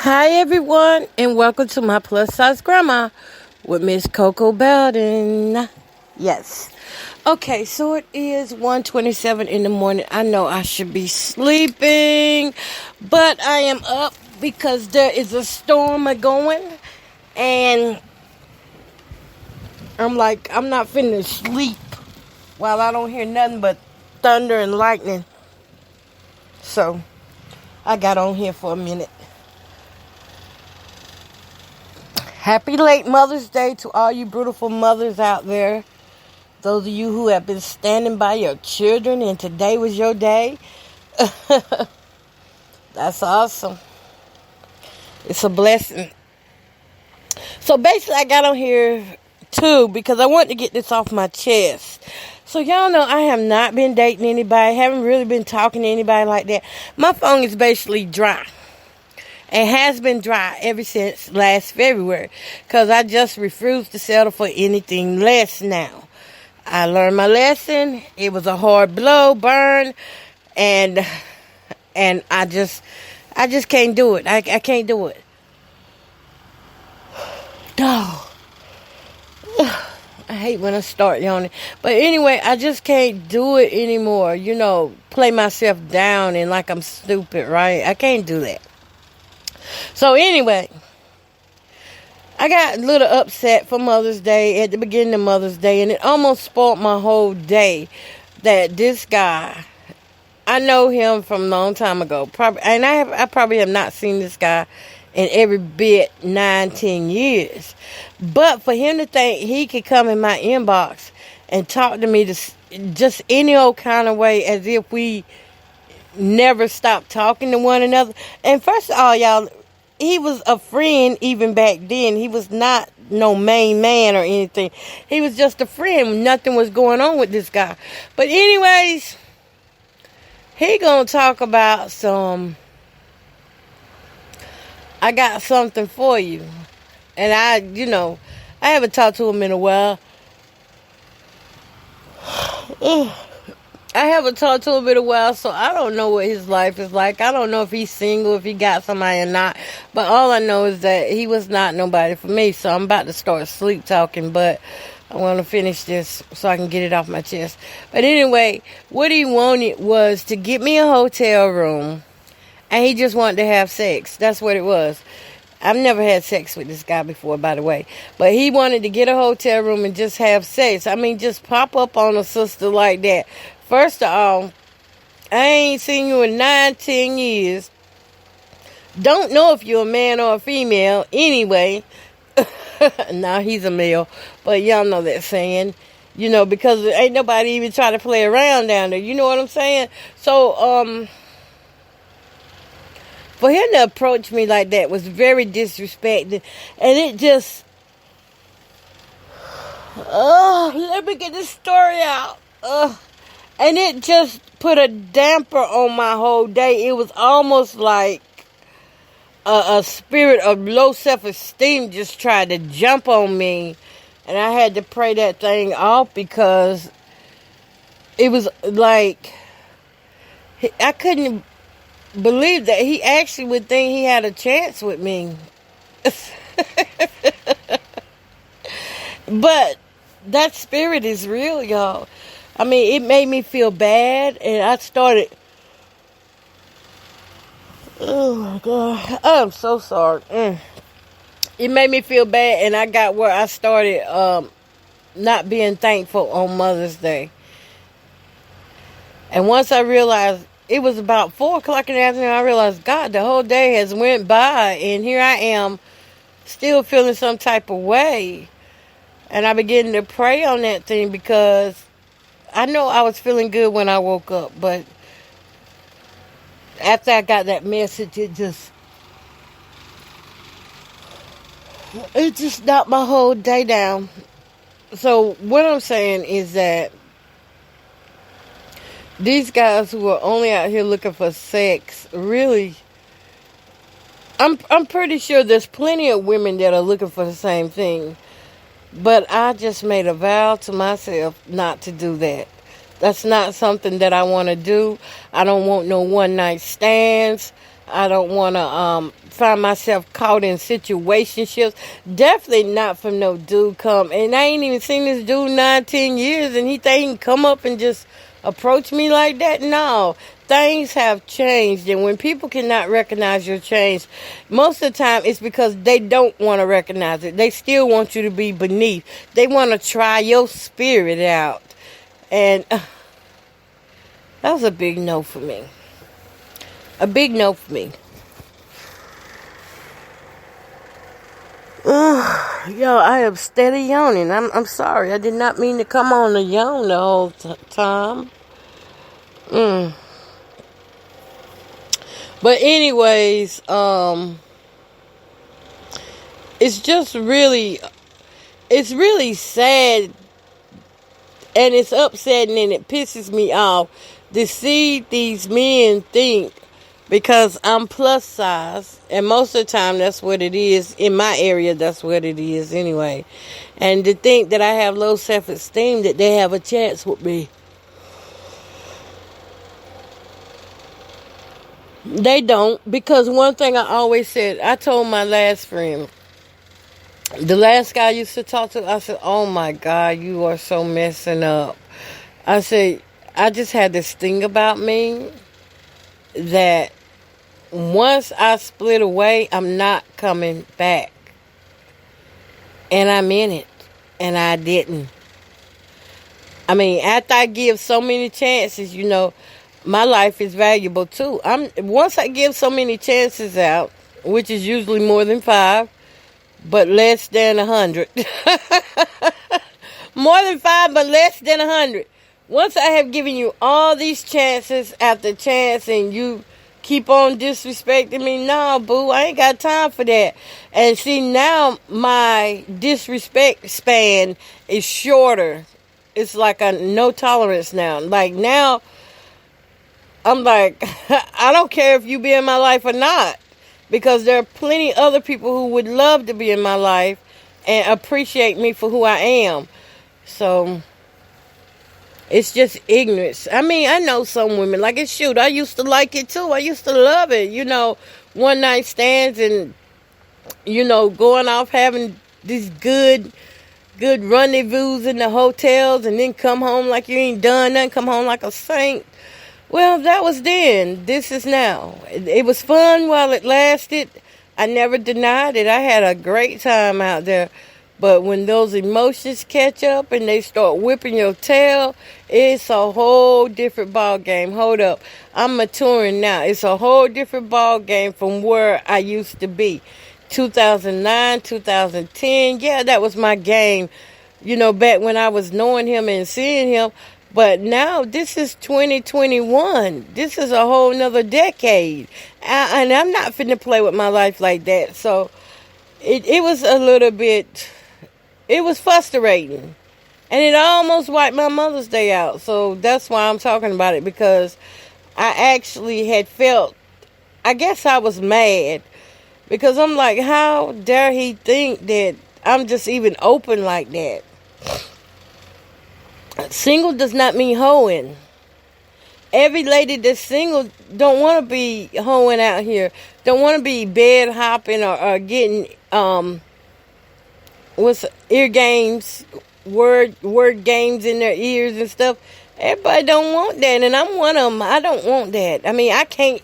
Hi everyone, and welcome to my plus size grandma with Miss Coco Belden. Yes. Okay, so it is 1:27 in the morning. I know I should be sleeping, but I am up because there is a storm going, and I'm not finna sleep while I don't hear nothing but thunder and lightning. So I got on here for a minute. Happy late Mother's Day to all you beautiful mothers out there. Those of you who have been standing by your children and today was your day. That's awesome. It's a blessing. So basically I got on here too because I wanted to get this off my chest. So y'all know I have not been dating anybody. Haven't really been talking to anybody like that. My phone is basically dry. It has been dry ever since last February because I just refuse to settle for anything less now. I learned my lesson. It was a hard blow, burn, and I just can't do it. I can't do it. Oh, I hate when I start yawning. But anyway, I just can't do it anymore. Play myself down and like I'm stupid, right? I can't do that. So anyway, I got a little upset for Mother's Day at the beginning of Mother's Day, and it almost spoiled my whole day that this guy, I know him from a long time ago, I probably have not seen this guy in every bit 9-10 years. But for him to think he could come in my inbox and talk to me just any old kind of way as if we never stopped talking to one another. And first of all, y'all, he was a friend even back then. He was not no main man or anything. He was just a friend. Nothing was going on with this guy. But anyways, he gonna talk about I got something for you. And I haven't talked to him in a while. I haven't talked to him in a while, so I don't know what his life is like. I don't know if he's single, if he got somebody or not. But all I know is that he was not nobody for me. So I'm about to start sleep talking, but I want to finish this so I can get it off my chest. But anyway, what he wanted was to get me a hotel room, and he just wanted to have sex. That's what it was. I've never had sex with this guy before, by the way. But he wanted to get a hotel room and just have sex. I mean, just pop up on a sister like that. First of all, I ain't seen you in 9-10 years. Don't know if you're a man or a female. Anyway, now he's a male. But y'all know that saying. Because ain't nobody even try to play around down there. You know what I'm saying? So, for him to approach me like that was very disrespectful. And it just... let me get this story out. And it just put a damper on my whole day. It was almost like a spirit of low self-esteem just tried to jump on me. And I had to pray that thing off because it was like... I couldn't believe that he actually would think he had a chance with me. But that spirit is real, y'all. I mean, it made me feel bad, and I started... Oh, my God. I'm so sorry. It made me feel bad, and I got where I started not being thankful on Mother's Day. And once I realized... It was about 4 o'clock in the afternoon, I realized, God, the whole day has went by, and here I am still feeling some type of way. And I began to pray on that thing because... I know I was feeling good when I woke up, but after I got that message, it just knocked my whole day down. So what I'm saying is that these guys who are only out here looking for sex, really, I'm pretty sure there's plenty of women that are looking for the same thing. But I just made a vow to myself not to do that. That's not something that I want to do. I don't want no one-night stands. I don't want to find myself caught in situationships. Definitely not from no dude come. And I ain't even seen this dude 9, 10 years, and he think he can come up and just approach me like that. No, things have changed, and when people cannot recognize your change, most of the time it's because they don't want to recognize it. They still want you to be beneath. They want to try your spirit out, and that was a big no for me. A big no for me. Yo, I am steady yawning. I'm sorry. I did not mean to come on and yawn the whole time. But anyways, it's really sad, and it's upsetting, and it pisses me off to see these men think because I'm plus size, and most of the time that's what it is. In my area, that's what it is anyway. And to think that I have low self-esteem, that they have a chance with me. They don't, because one thing I always said, I told my last friend, the last guy I used to talk to, I said, oh my God, you are so messing up. I said, I just had this thing about me that once I split away, I'm not coming back. And I'm in it. And I didn't. I mean, after I give so many chances, my life is valuable too. Once I give so many chances out, which is usually more than 5, but less than 100. More than 5, but less than 100. Once I have given you all these chances after chance, and you keep on disrespecting me, no, boo, I ain't got time for that. And see, now my disrespect span is shorter. It's like a no tolerance now. Like now, I'm like, I don't care if you be in my life or not, because there are plenty other people who would love to be in my life and appreciate me for who I am. So it's just ignorance. I mean, I know some women like it. Shoot, I used to like it too. I used to love it. One night stands and, going off having these good rendezvous in the hotels, and then come home like you ain't done nothing, come home like a saint. Well, that was then. This is now. It was fun while it lasted. I never denied it. I had a great time out there. But when those emotions catch up and they start whipping your tail, it's a whole different ball game. Hold up. I'm maturing now. It's a whole different ball game from where I used to be. 2009, 2010. Yeah, that was my game, back when I was knowing him and seeing him. But now this is 2021. This is a whole nother decade. And I'm not finna play with my life like that. So it was a little bit, it was frustrating. And it almost wiped my Mother's Day out. So that's why I'm talking about it, because I actually had felt, I guess I was mad. Because I'm like, how dare he think that I'm just even open like that? Single does not mean hoeing. Every lady that's single don't want to be hoeing out here. Don't want to be bed hopping or getting ear games, word games in their ears and stuff. Everybody don't want that, and I'm one of them. I don't want that. I mean, I can't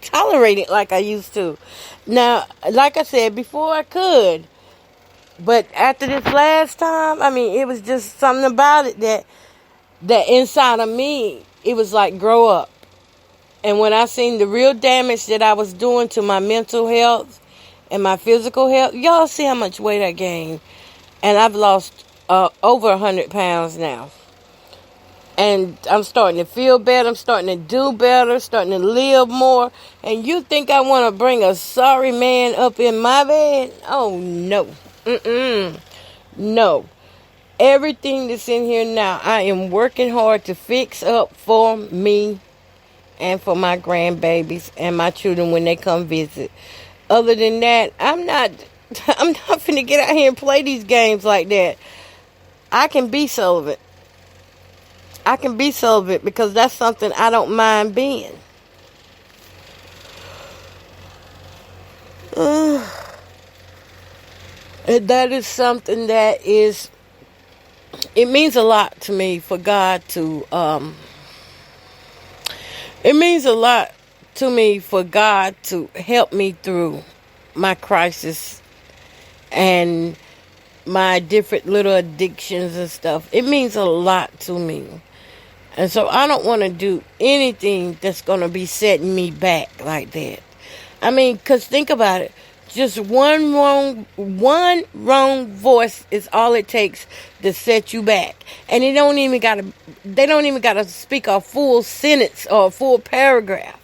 tolerate it like I used to. Now, like I said before, I could. But after this last time, I mean, it was just something about it that inside of me, it was like, grow up. And when I seen the real damage that I was doing to my mental health and my physical health, y'all see how much weight I gained. And I've lost over 100 pounds now. And I'm starting to feel better. I'm starting to do better. Starting to live more. And you think I want to bring a sorry man up in my bed? Oh, no. No. Everything that's in here now, I am working hard to fix up for me and for my grandbabies and my children when they come visit. Other than that, I'm not finna get out here and play these games like that. I can be celibate. Because that's something I don't mind being. And that is something that is, it means a lot to me for God to, it means a lot to me for God to help me through my crisis and my different little addictions and stuff. It means a lot to me. And so I don't want to do anything that's going to be setting me back like that. I mean, because think about it. Just one wrong voice is all it takes to set you back. And they don't even gotta speak a full sentence or a full paragraph.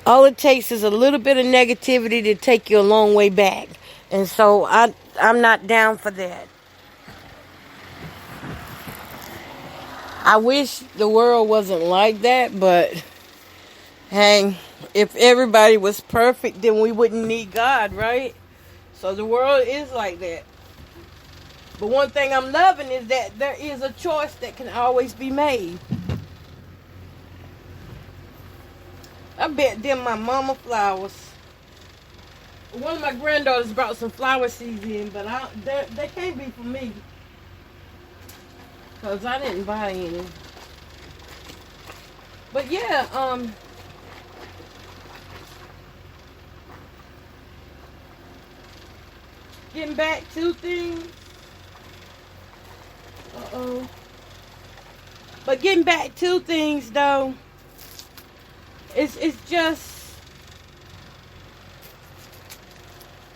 All it takes is a little bit of negativity to take you a long way back. And so I'm not down for that. I wish the world wasn't like that, but hey, if everybody was perfect, then we wouldn't need God, right? So the world is like that. But one thing I'm loving is that there is a choice that can always be made. I bet them my mama flowers. One of my granddaughters brought some flower seeds in, but they can't be for me. Because I didn't buy any. But yeah, getting back to things. But getting back to things though, it's just,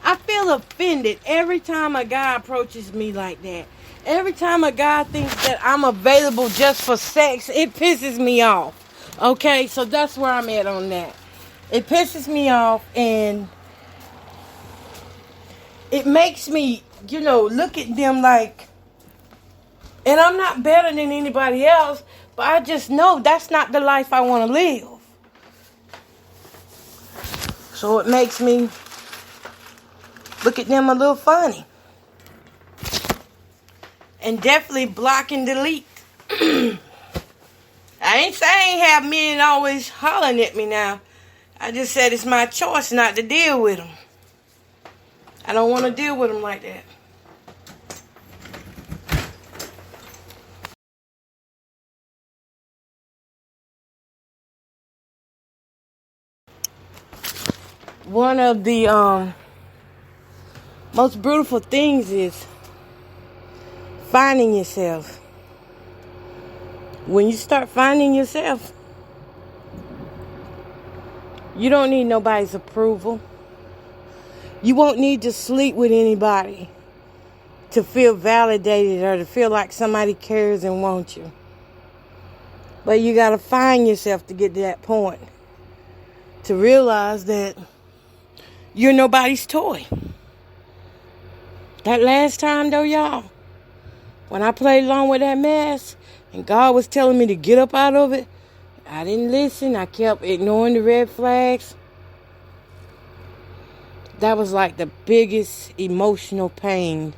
I feel offended every time a guy approaches me like that. Every time a guy thinks that I'm available just for sex, it pisses me off. Okay, so that's where I'm at on that. It pisses me off, and it makes me, look at them like, and I'm not better than anybody else, but I just know that's not the life I want to live. So it makes me look at them a little funny. And definitely block and delete. I ain't saying have men always hollering at me now. I just said it's my choice not to deal with them. I don't want to deal with them like that. One of the most beautiful things is finding yourself. When you start finding yourself, you don't need nobody's approval. You won't need to sleep with anybody to feel validated or to feel like somebody cares and wants you. But you got to find yourself to get to that point. To realize that you're nobody's toy. That last time though, y'all, when I played along with that mess and God was telling me to get up out of it, I didn't listen. I kept ignoring the red flags. That was like the biggest emotional pain.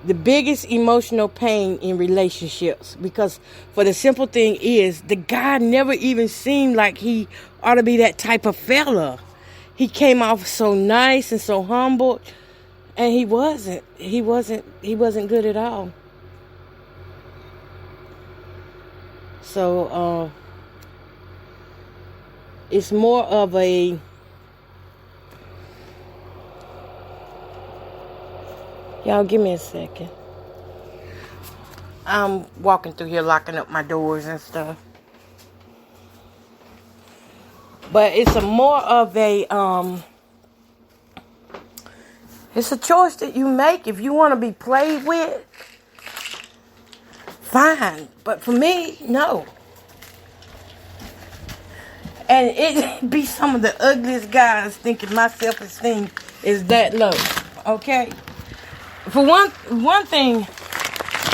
The biggest emotional pain in relationships. Because for the simple thing is, the guy never even seemed like he ought to be that type of fella. He came off so nice and so humble. And he wasn't good at all. So, it's more of a, y'all give me a second. I'm walking through here locking up my doors and stuff. But it's a more of a, it's a choice that you make. If you want to be played with, fine. But for me, no. And it be some of the ugliest guys thinking my self-esteem is that low. Okay? For one thing,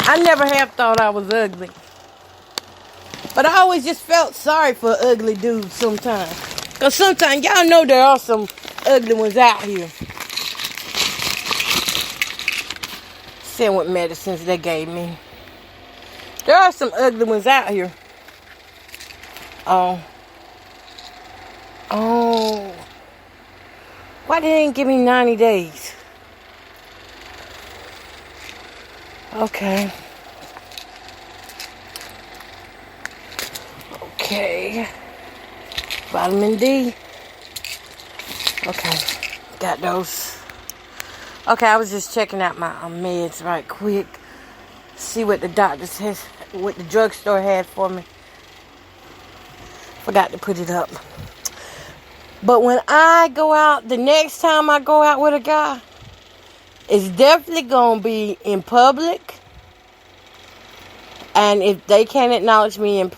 I never have thought I was ugly. But I always just felt sorry for ugly dudes sometimes. Because sometimes, y'all know there are some ugly ones out here. Seeing what medicines they gave me. There are some ugly ones out here. Oh. Why they didn't give me 90 days? Okay. Okay. Vitamin D. Okay. Got those. Okay, I was just checking out my meds right quick. See what the doctors has, what the drugstore had for me. Forgot to put it up. But when I go out, the next time I go out with a guy, it's definitely going to be in public. And if they can't acknowledge me in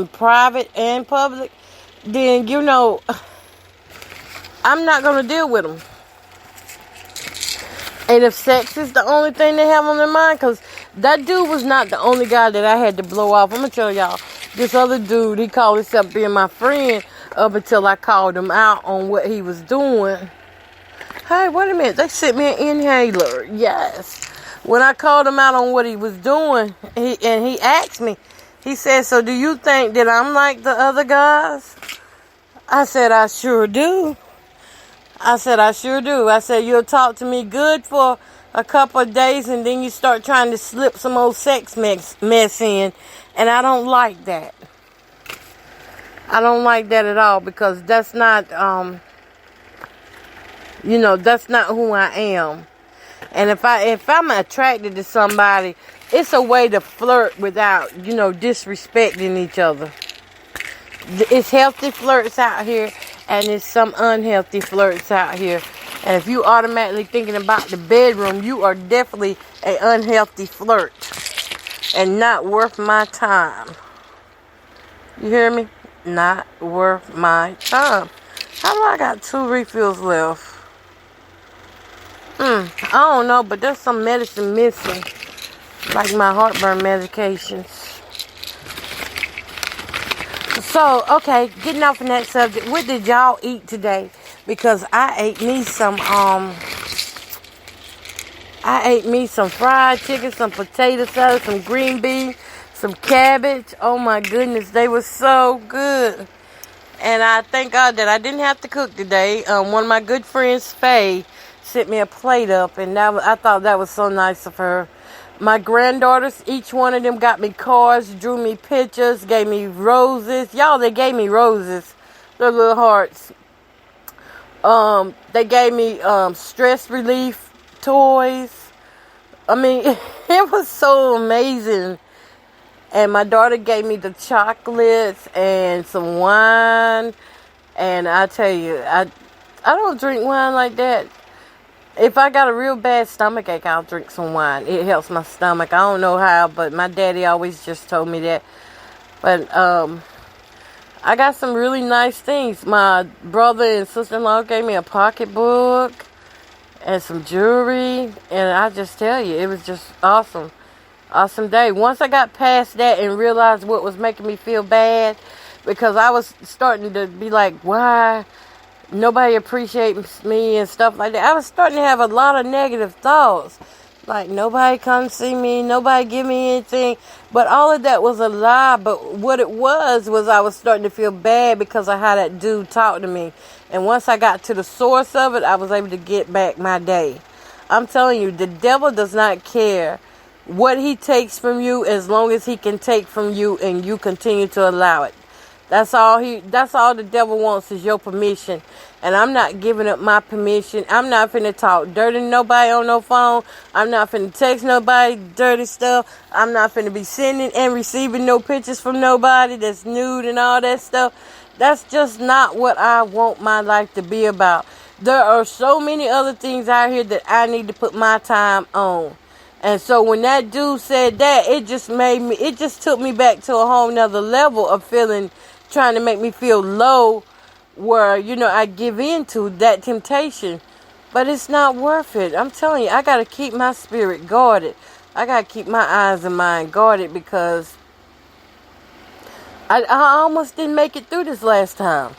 private and public, then, you know, I'm not going to deal with them. And if sex is the only thing they have on their mind, because that dude was not the only guy that I had to blow off. I'm going to tell y'all, this other dude, he called himself being my friend up until I called him out on what he was doing. Hey, wait a minute. They sent me an inhaler. Yes. When I called him out on what he was doing, he asked me, he said, so do you think that I'm like the other guys? I said, I sure do. I said, you'll talk to me good for a couple of days and then you start trying to slip some old sex mess in. And I don't like that. I don't like that at all because that's not, that's not who I am. And if I'm attracted to somebody, it's a way to flirt without, disrespecting each other. It's healthy flirts out here, and it's some unhealthy flirts out here. And if you automatically thinking about the bedroom, you are definitely an unhealthy flirt and not worth my time. You hear me? Not worth my time. How do I got 2 refills left? I don't know, but there's some medicine missing, like my heartburn medications. So, okay, getting off on that subject, what did y'all eat today? Because I ate me some fried chicken, some potato salad, some green beans, some cabbage. Oh my goodness, they were so good. And I thank God that I didn't have to cook today. One of my good friends, Faye, sent me a plate up, and I thought that was so nice of her. My granddaughters, each one of them got me cards, drew me pictures, gave me roses. Y'all, they gave me roses. They're little hearts. They gave me stress relief toys. I mean, it was so amazing. And my daughter gave me the chocolates and some wine. And I tell you, I don't drink wine like that. If I got a real bad stomach ache, I'll drink some wine. It helps my stomach. I don't know how, but my daddy always just told me that. But I got some really nice things. My brother and sister-in-law gave me a pocketbook and some jewelry. And I just tell you, it was just awesome. Awesome day. Once I got past that and realized what was making me feel bad, because I was starting to be like, why nobody appreciates me and stuff like that. I was starting to have a lot of negative thoughts. Like, nobody come see me, nobody give me anything. But all of that was a lie. But what it was I was starting to feel bad because of how that dude talked to me. And once I got to the source of it, I was able to get back my day. I'm telling you, the devil does not care what he takes from you as long as he can take from you and you continue to allow it. That's all the devil wants is your permission. And I'm not giving up my permission. I'm not finna talk dirty to nobody on no phone. I'm not finna text nobody dirty stuff. I'm not finna be sending and receiving no pictures from nobody that's nude and all that stuff. That's just not what I want my life to be about. There are so many other things out here that I need to put my time on. And so when that dude said that, it just took me back to a whole nother level of trying to make me feel low, where, I give in to that temptation. But it's not worth it. I'm telling you, I got to keep my spirit guarded. I got to keep my eyes and mind guarded because I almost didn't make it through this last time.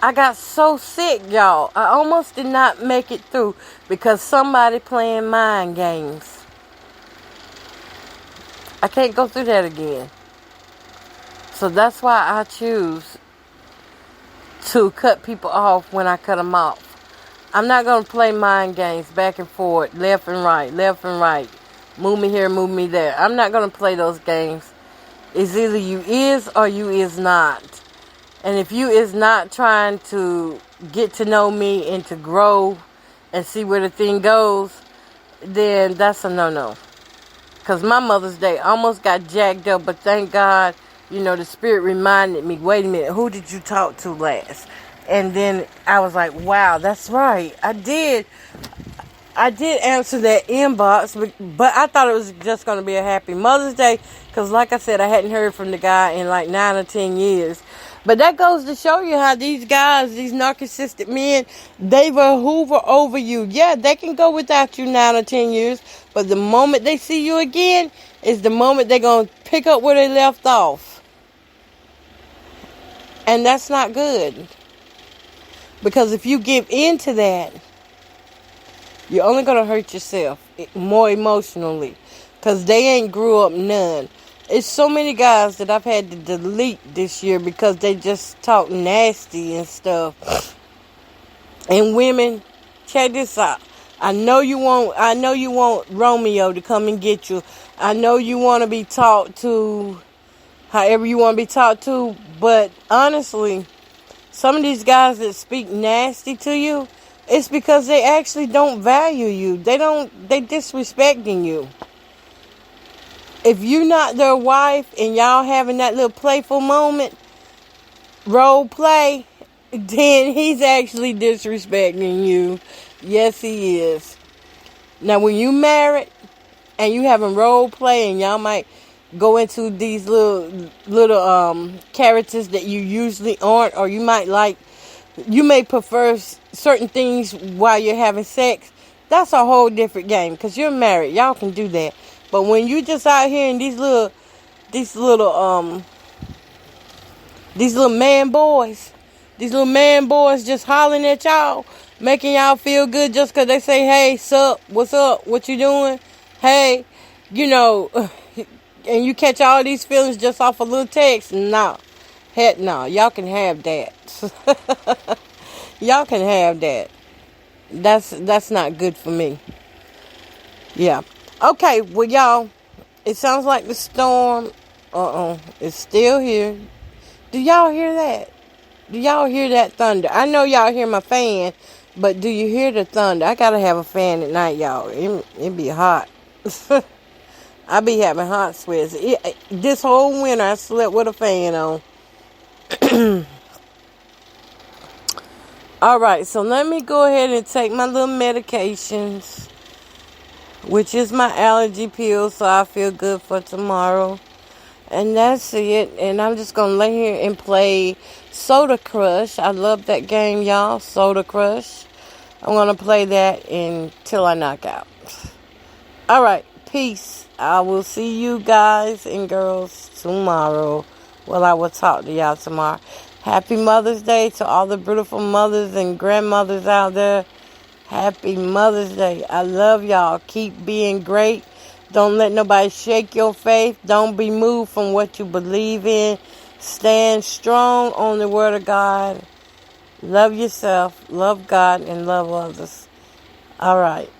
I got so sick, y'all. I almost did not make it through because somebody playing mind games. I can't go through that again. So that's why I choose to cut people off when I cut them off. I'm not going to play mind games back and forth, left and right, left and right. Move me here, move me there. I'm not going to play those games. It's either you is or you is not. And if you is not trying to get to know me and to grow and see where the thing goes, then that's a no-no. Because my Mother's Day almost got jacked up, but thank God, the Spirit reminded me, wait a minute, who did you talk to last? And then I was like, wow, that's right. I did answer that inbox, but I thought it was just going to be a happy Mother's Day because, like I said, I hadn't heard from the guy in like 9 or 10 years. But that goes to show you how these guys, these narcissistic men, they will hoover over you. Yeah, they can go without you 9 or 10 years, but the moment they see you again is the moment they're going to pick up where they left off. And that's not good. Because if you give in to that, you're only going to hurt yourself more emotionally. Because they ain't grew up none. It's so many guys that I've had to delete this year because they just talk nasty and stuff. And women, check this out. I know you want Romeo to come and get you. I know you want to be talked to however you want to be talked to. But honestly, some of these guys that speak nasty to you, it's because they actually don't value you. They disrespecting you. If you're not their wife and y'all having that little playful moment, role play, then he's actually disrespecting you. Yes, he is. Now, when you married and you having role play and y'all might go into these little characters that you usually aren't, or you may prefer certain things while you're having sex, that's a whole different game because you're married. Y'all can do that. But when you just out here in these little man boys just hollering at y'all, making y'all feel good just because they say, hey, sup, what's up, what you doing, hey, and you catch all these feelings just off a little text. No. Heck no. Y'all can have that. Y'all can have that. That's not good for me. Yeah. Okay, well, y'all, it sounds like the storm, is still here. Do y'all hear that? Do y'all hear that thunder? I know y'all hear my fan, but do you hear the thunder? I gotta have a fan at night, y'all. It be hot. I be having hot sweats. This whole winter, I slept with a fan on. All right, so let me go ahead and take my little medications, which is my allergy pill, so I feel good for tomorrow. And that's it. And I'm just going to lay here and play Soda Crush. I love that game, y'all. Soda Crush. I'm going to play that until I knock out. All right. Peace. I will see you guys and girls tomorrow. Well, I will talk to y'all tomorrow. Happy Mother's Day to all the beautiful mothers and grandmothers out there. Happy Mother's Day. I love y'all. Keep being great. Don't let nobody shake your faith. Don't be moved from what you believe in. Stand strong on the Word of God. Love yourself, love God, and love others. All right.